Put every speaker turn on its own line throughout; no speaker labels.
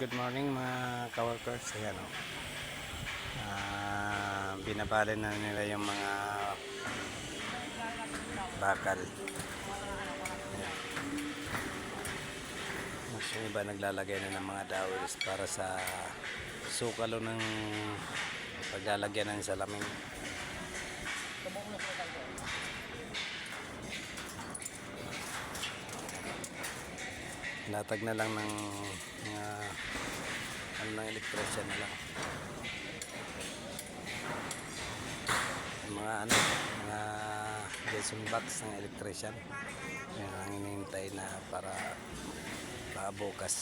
good morning mga ka-workers. Ayan o. Binabali na nila yung mga bakal. Ayan. Mas yung iba naglalagay na ng mga dowels para sa sukalo ng paglalagyan ng salamin. Latag na lang ng mga ano ng electrician na lang. Mga Jason box ng electrician. Yan ang hinihintay na para bukas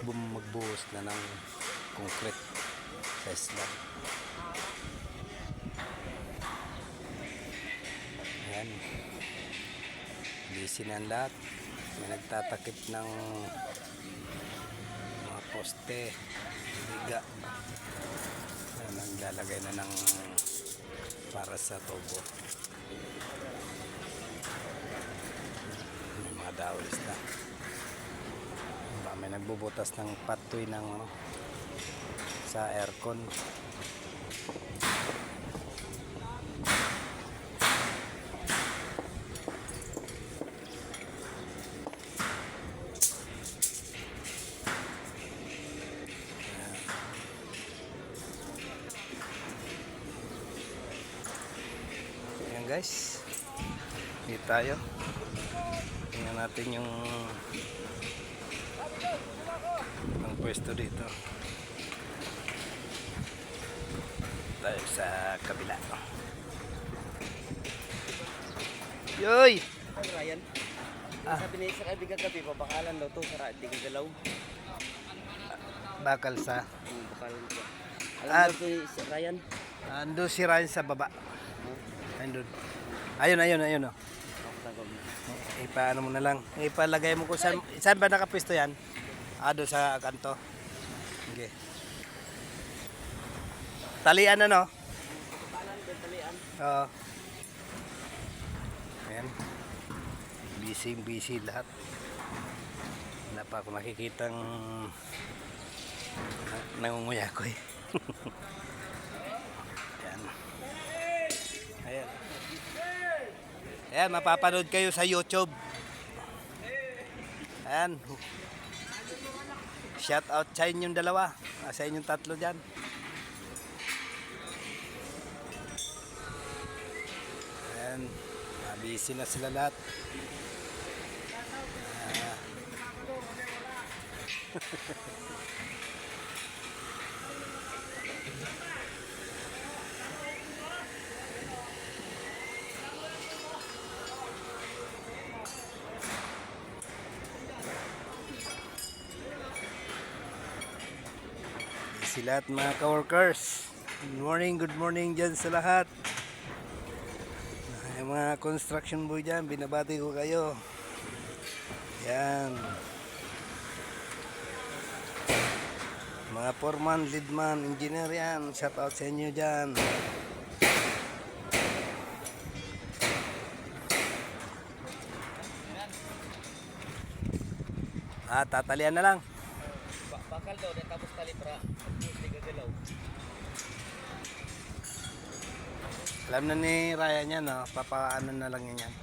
magbuhos na ng concrete sa slab. Ayan. Busy na ang lahat. May nagtatakip ng mga poste, biga. Naglalagay na ng para sa tubo. May mga dowels na. May nagbubutas ng patoy ng sa aircon. Guys, dito tayo. Tingnan natin yung pwesto dito. Tayo sa kabila. Yoy!
Ryan, sabi niya sa kaibigan gabi, pabakalan daw to, para di gagalaw.
Bakal sa?
Bakalan ko. Alam mo si Ryan?
Ando si Ryan sa baba. Andun. Ayun oh. Ipaano mo na lang. Ipalagay mo kung saan ba nakapwesto yan? Doon sa kanto. Okay. Talian na no?
Talian.
Oo. Ayan. Busy lahat. Wala pa ako makikitang nangunguya ko eh. Ayan, mapapanood kayo sa YouTube. Ayan. Shout out sa inyong dalawa. Sa inyong tatlo dyan. Ayan. Busy na sila lahat. Sila at mga ka-workers. Good morning dyan sa lahat. Yung mga construction boy dyan, binabati ko kayo. Yan. Mga foreman, leadman, engineer yan. Shout out sa inyo dyan. Tatalian na lang.
Bakal daw, tapos tali para di gagalaw.
Alam na ni Ryan yan, no? Papaano na lang yan.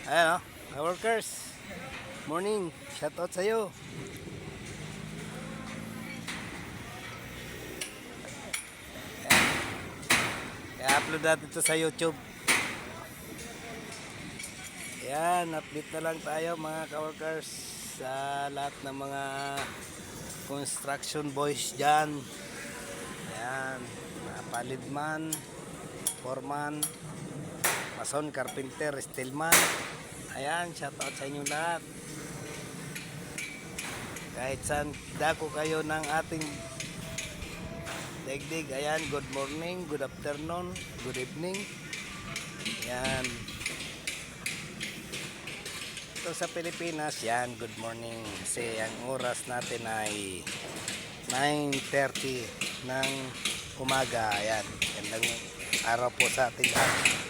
Ayan, no? Mga workers. Morning. Shout out sa'yo. I-upload natin ito sa YouTube. Yan, update na lang tayo mga ka-workers sa lahat ng mga construction boys dyan. Yan, mga palidman, foreman, mason, carpenter, steelman. Ayan, shout out sa inyong lahat. Kahit saan dako kayo ng ating digdig, ayan, good morning, good afternoon, good evening. Ayan. Sa Pilipinas, yan, good morning. Kasi ang oras natin ay 9:30 ng umaga. Ayan, gandang araw po sa ating lahat.